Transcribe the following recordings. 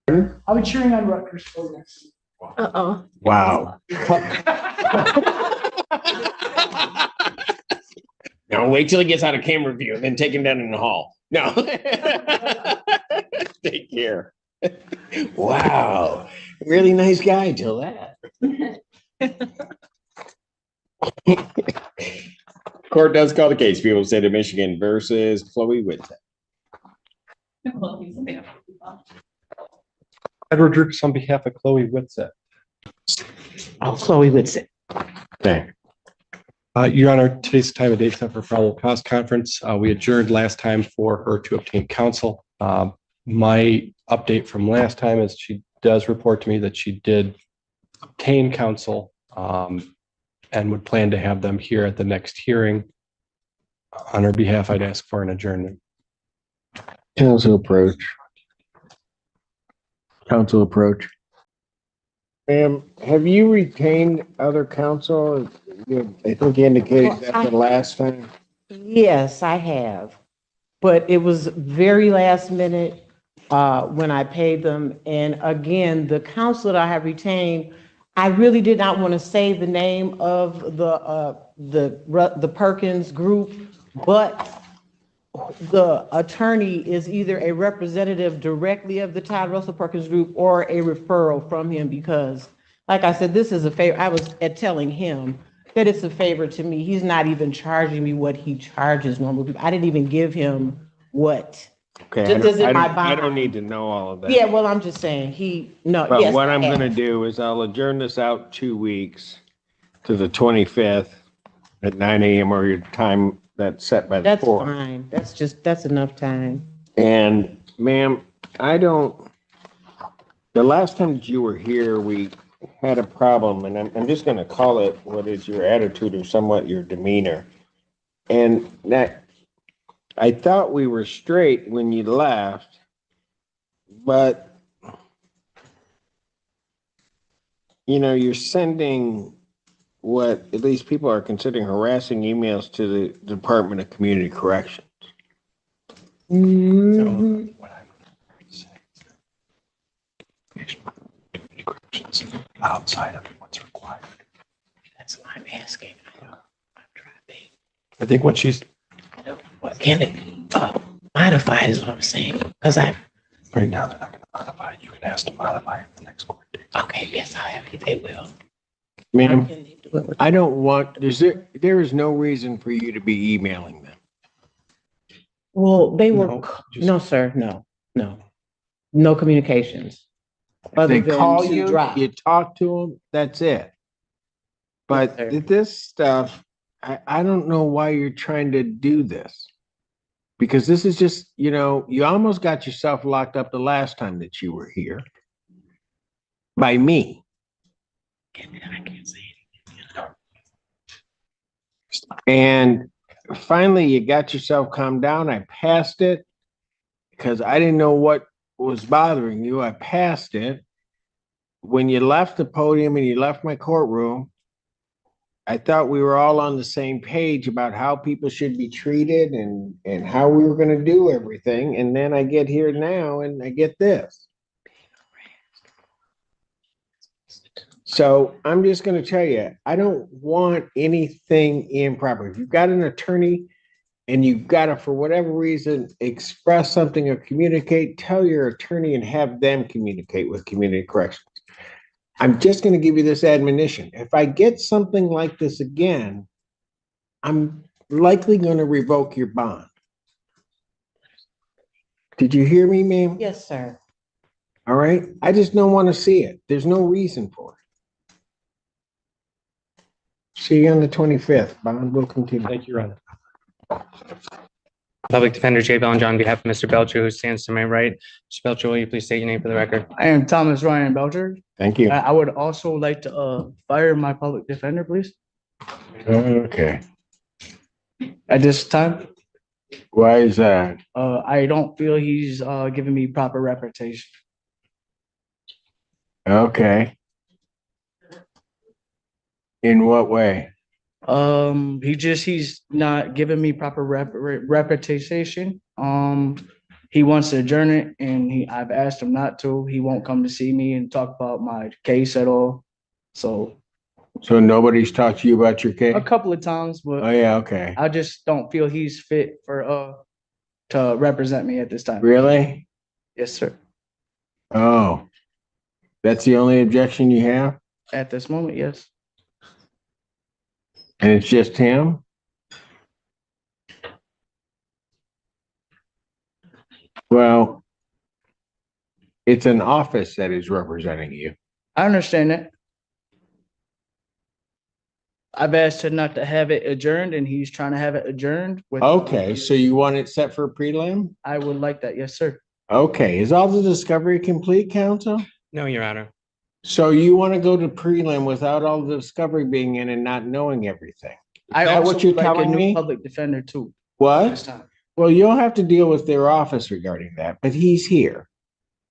I'll be cheering on Rutgers for next week. Uh-oh. Wow. Now wait till he gets out of camera view and then take him down in the hall. No. Take care. Wow. Really nice guy till that. Court does call the case. People State of Michigan versus Chloe Whitsett. Edward Dirks on behalf of Chloe Whitsett. Oh, Chloe Whitsett. Okay. Your Honor, today's time and date set for probable cause conference. We adjourned last time for her to obtain counsel. My update from last time is she does report to me that she did obtain counsel and would plan to have them here at the next hearing. On her behalf, I'd ask for an adjournment. Counsel approach. Counsel approach. Ma'am, have you retained other counsel? I think you indicated that the last time. Yes, I have. But it was very last minute when I paid them. And again, the counsel that I have retained, I really did not want to say the name of the Perkins group, but the attorney is either a representative directly of the Todd Russell Perkins group or a referral from him, because like I said, this is a favor. I was telling him that it's a favor to me. He's not even charging me what he charges normal people. I didn't even give him what. Okay, Just in my I don't bond. need to know all of that. Yeah, well, I'm just saying But yes, what I I'm have. gonna do is I'll adjourn this out 2 weeks to the 25th at 9 a.m. or your time that's set by the That's court. fine. That's enough time. And ma'am, the last time that you were here, we had a problem, and I'm just gonna call it what is your attitude or somewhat your demeanor. And that, I thought we were straight when you left, but you're sending what at least people are considering harassing emails to the Department of Community Corrections. Mhm. What I'm saying is outside of what's required. That's why I'm asking. I'm driving. I think what she's What can it modified is what I'm saying. Because right now, they're not going to modify it. You can ask to modify it the next court date. okay, yes, I have it. They will. Ma'am, How can they do it with- I don't want, there is no reason for you to be emailing them. Well, they were, No, just- no, sir, no communications. If Other they than call to you, drop. you talk to them, that's it. But Yes, sir. this stuff, I don't know why you're trying to do this. Because this is just, you almost got yourself locked up the last time that you were here. By me. I can't say anything. And finally, you got yourself calmed down. I passed it because I didn't know what was bothering you. I passed it. When you left the podium and you left my courtroom, I thought we were all on the same page about how people should be treated and how we were going to do everything. And then I get here now and I get this. So I'm just going to tell you, I don't want anything improper. If you've got an attorney and you've got to, for whatever reason, express something or communicate, tell your attorney and have them communicate with community corrections. I'm just going to give you this admonition. If I get something like this again, I'm likely going to revoke your bond. Did you hear me, ma'am? Yes, sir. All right. I just don't want to see it. There's no reason for it. See you on the 25th. Bond will continue. Thank you, Your Honor. Public Defender Jay Bellinger on behalf of Mr. Belcher, who stands to my right. Mr. Belcher, will you please state your name for the record? I am Thomas Ryan Belcher. Thank you. I would also like to fire my public defender, please, Okay. at this time. Why is that? I don't feel he's giving me proper reputation. Okay. In what way? He's not giving me proper reputation. he wants to adjourn it, and I've asked him not to. He won't come to see me and talk about my case at all. So So nobody's talked to you about your case? a couple of times, Oh, but yeah, okay. I just don't feel he's fit for to represent me at this time. Really? Yes, sir. Oh, that's the only objection you have? At this moment, yes. And it's just him? Well, it's an office that is representing you. I understand that. I've asked him not to have it adjourned, and he's trying to have it adjourned with. Okay, so you want it set for a prelim? I would like that, yes, sir. Okay, is all the discovery complete, counsel? No, Your Honor. So you want to go to prelim without all the discovery being in and not knowing everything? I that also what you're would like a telling new me? public defender too. This What? time. Well, you'll have to deal with their office regarding that, but he's here.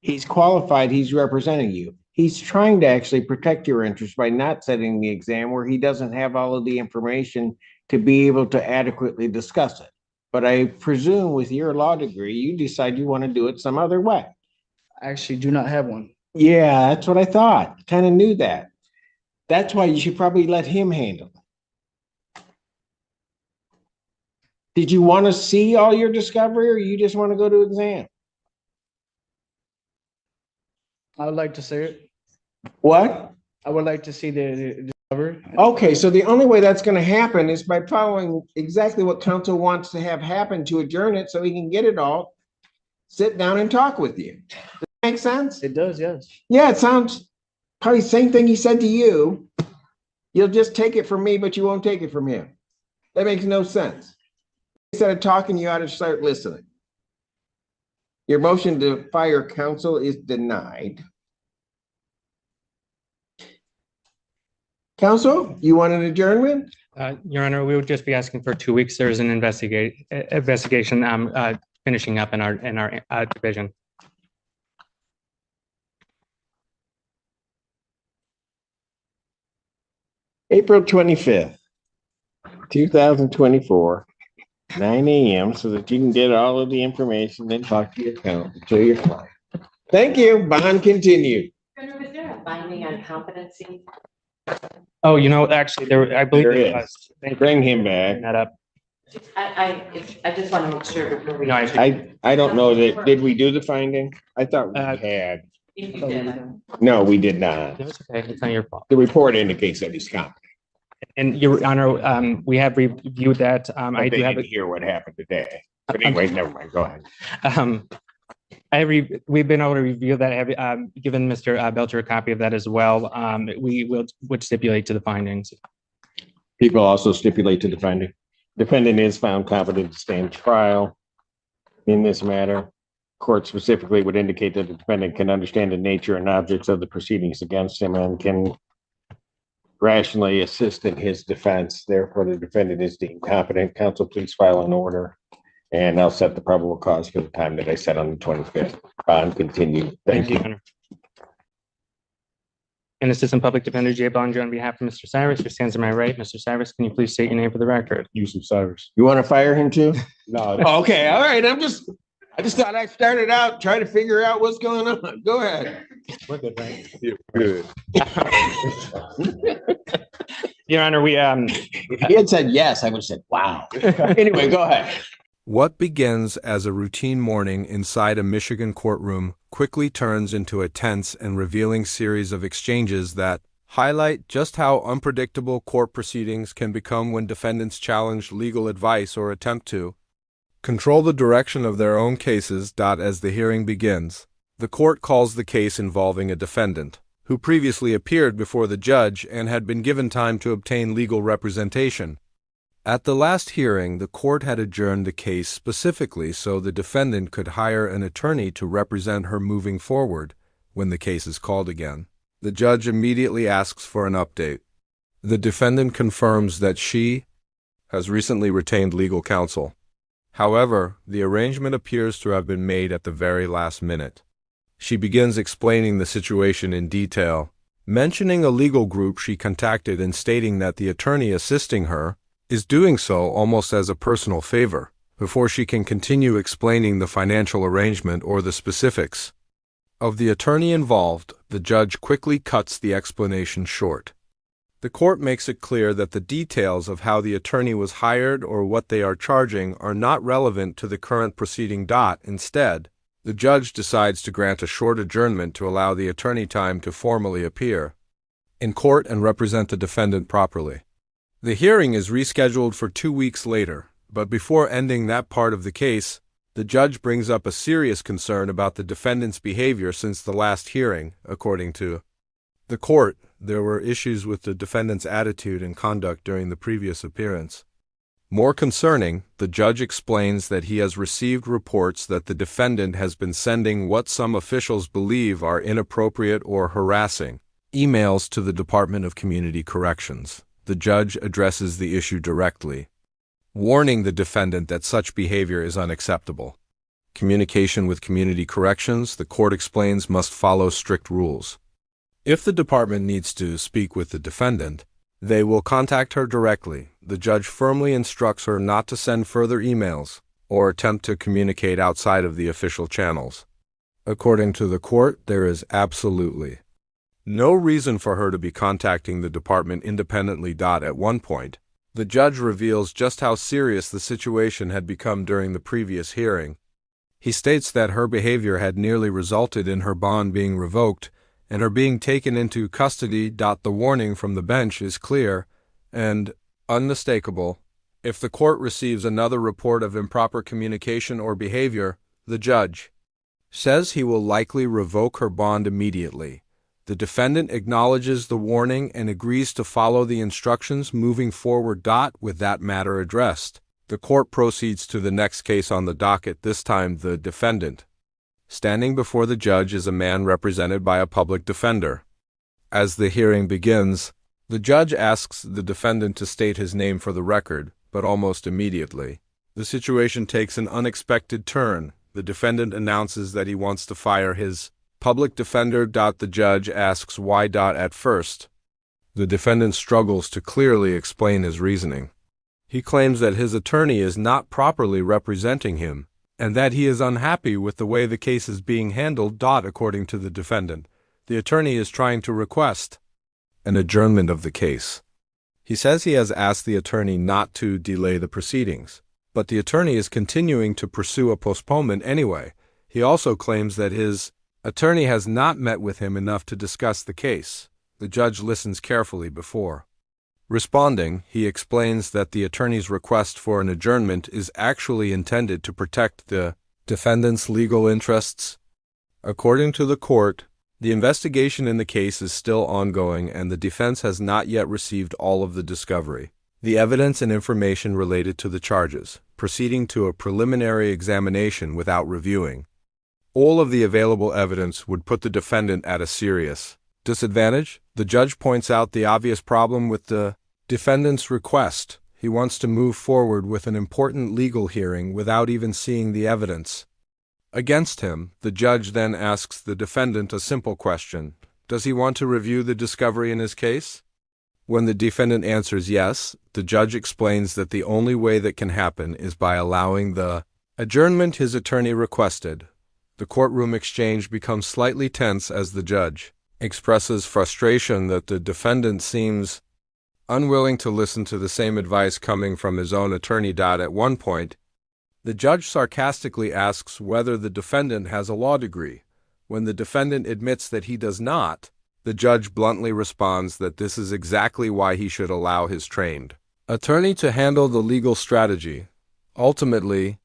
He's qualified, he's representing you. He's trying to actually protect your interests by not setting the exam where he doesn't have all of the information to be able to adequately discuss it. But I presume with your law degree, you decide you want to do it some other way. I actually do not have one. Yeah, that's what I thought. Kind of knew that. That's why you should probably let him handle it. Did you want to see all your discovery or you just want to go to exam? I would like to see it. What? I would like to see the discovery. Okay, so the only way that's going to happen is by following exactly what counsel wants to have happen to adjourn it so he can get it all, sit down and talk with you. Does that make sense? It does, yes. Yeah, it sounds probably the same thing he said to you. You'll just take it from me, but you won't take it from him. That makes no sense. Instead of talking, you ought to start listening. Your motion to fire counsel is denied. Counsel, you want an adjournment? Your Honor, we would just be asking for 2 weeks. There's an investigation finishing up in our division. April 25th, 2024, 9 a.m. so that you can get all of the information and talk to your client. Thank you. Bond continued. Was there a finding on competency? Oh, actually, I believe There there is. was. Thank you Bring him for bringing back. that up. I just want to make sure before we. No, I don't know that, did we do the finding? I thought we had. If you did. No, we did not. No, it's okay. It's not your fault. The report indicates that he's competent. And Your Honor, we have reviewed that. I But do they have didn't hear what happened today. But anyway, never mind. Go ahead. we've been able to review that. Have given Mr. Belcher a copy of that as well. We would stipulate to the findings. People also stipulate to the finding. Defendant is found competent to stand trial in this matter. Court specifically would indicate that the defendant can understand the nature and objects of the proceedings against him and can rationally assist in his defense. Therefore, the defendant is deemed competent. Counsel, please file an order. And I'll set the probable cause for the time that I set on the 25th. Bond continued. Thank you. Your Honor. And Assistant Public Defender Jay Bonjo on behalf of Mr. Cyrus, who stands to my right. Mr. Cyrus, can you please state your name for the record? Yusuf Cyrus. You want to fire him too? No, Okay, all right. I just thought I started out trying to figure out what's going on. Go ahead. We're good, right? good. Your Honor, we If he had said yes, I would have said, wow. Anyway, go ahead. What begins as a routine morning inside a Michigan courtroom quickly turns into a tense and revealing series of exchanges that highlight just how unpredictable court proceedings can become when defendants challenge legal advice or attempt to control the direction of their own cases. As the hearing begins, the court calls the case involving a defendant who previously appeared before the judge and had been given time to obtain legal representation. At the last hearing, the court had adjourned the case specifically so the defendant could hire an attorney to represent her moving forward when the case is called again. The judge immediately asks for an update. The defendant confirms that she has recently retained legal counsel. However, the arrangement appears to have been made at the very last minute. She begins explaining the situation in detail, mentioning a legal group she contacted and stating that the attorney assisting her is doing so almost as a personal favor. before she can continue explaining the financial arrangement or the specifics of the attorney involved, the judge quickly cuts the explanation short. The court makes it clear that the details of how the attorney was hired or what they are charging are not relevant to the current proceeding. Instead, the judge decides to grant a short adjournment to allow the attorney time to formally appear in court and represent the defendant properly. The hearing is rescheduled for 2 weeks later, but before ending that part of the case, the judge brings up a serious concern about the defendant's behavior since the last hearing. According to the court, there were issues with the defendant's attitude and conduct during the previous appearance. More concerning, the judge explains that he has received reports that the defendant has been sending what some officials believe are inappropriate or harassing emails to the Department of Community Corrections. The judge addresses the issue directly, warning the defendant that such behavior is unacceptable. Communication with community corrections, the court explains, must follow strict rules. If the department needs to speak with the defendant, they will contact her directly. The judge firmly instructs her not to send further emails or attempt to communicate outside of the official channels. According to the court, there is absolutely no reason for her to be contacting the department independently. At one point, the judge reveals just how serious the situation had become during the previous hearing. He states that her behavior had nearly resulted in her bond being revoked and her being taken into custody. The warning from the bench is clear and unmistakable. If the court receives another report of improper communication or behavior, the judge says he will likely revoke her bond immediately. The defendant acknowledges the warning and agrees to follow the instructions moving forward. With that matter addressed, the court proceeds to the next case on the docket, this time the defendant. Standing before the judge is a man represented by a public defender. As the hearing begins, the judge asks the defendant to state his name for the record, but almost immediately, the situation takes an unexpected turn. The defendant announces that he wants to fire his public defender. The judge asks why. At first, the defendant struggles to clearly explain his reasoning. He claims that his attorney is not properly representing him, and that he is unhappy with the way the case is being handled. According to the defendant, the attorney is trying to request an adjournment of the case. He says he has asked the attorney not to delay the proceedings, but the attorney is continuing to pursue a postponement anyway. He also claims that his attorney has not met with him enough to discuss the case. The judge listens carefully before responding. He explains that the attorney's request for an adjournment is actually intended to protect the defendant's legal interests. According to the court, the investigation in the case is still ongoing and the defense has not yet received all of the discovery, the evidence and information related to the charges, proceeding to a preliminary examination without reviewing all of the available evidence would put the defendant at a serious disadvantage. The judge points out the obvious problem with the defendant's request. He wants to move forward with an important legal hearing without even seeing the evidence against him. The judge then asks the defendant a simple question: does he want to review the discovery in his case? When the defendant answers yes, the judge explains that the only way that can happen is by allowing the adjournment his attorney requested. The courtroom exchange becomes slightly tense as the judge expresses frustration that the defendant seems unwilling to listen to the same advice coming from his own attorney. At one point, the judge sarcastically asks whether the defendant has a law degree. When the defendant admits that he does not, the judge bluntly responds that this is exactly why he should allow his trained attorney to handle the legal strategy. Ultimately,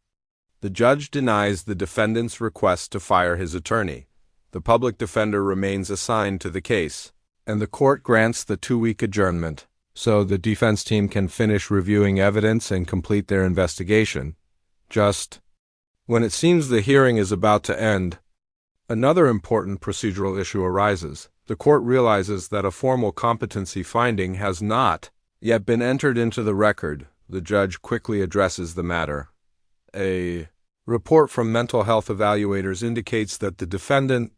the judge denies the defendant's request to fire his attorney. The public defender remains assigned to the case, and the court grants the 2-week adjournment so the defense team can finish reviewing evidence and complete their investigation. Just when it seems the hearing is about to end, another important procedural issue arises. The court realizes that a formal competency finding has not yet been entered into the record. The judge quickly addresses the matter. A report from mental health evaluators indicates that the defendant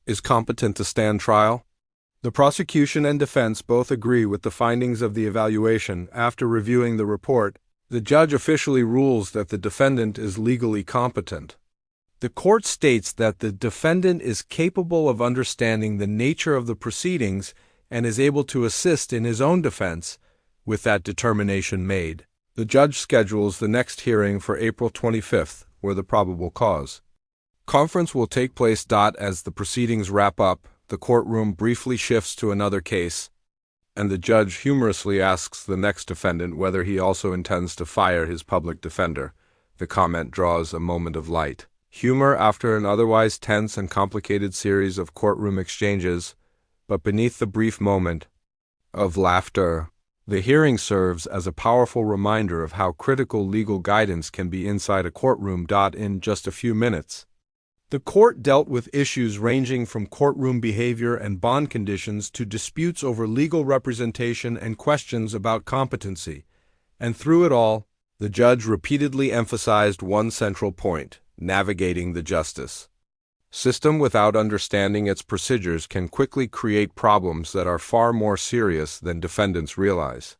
is competent to stand trial. The prosecution and defense both agree with the findings of the evaluation. After reviewing the report, The judge officially rules that the defendant is legally competent. The court states that the defendant is capable of understanding the nature of the proceedings and is able to assist in his own defense with that determination made. The judge schedules the next hearing for April 25th, where the probable cause. Conference will take place. As the proceedings wrap up, the courtroom briefly shifts to another case, and the judge humorously asks the next defendant whether he also intends to fire his public defender. The comment draws a moment of light. Humor after an otherwise tense and complicated series of courtroom exchanges, but beneath the brief moment of laughter, the hearing serves as a powerful reminder of how critical legal guidance can be inside a courtroom. In just a few minutes, the court dealt with issues ranging from courtroom behavior and bond conditions to disputes over legal representation and questions about competency. And through it all, the judge repeatedly emphasized one central point: navigating the justice system without understanding its procedures can quickly create problems that are far more serious than defendants realize.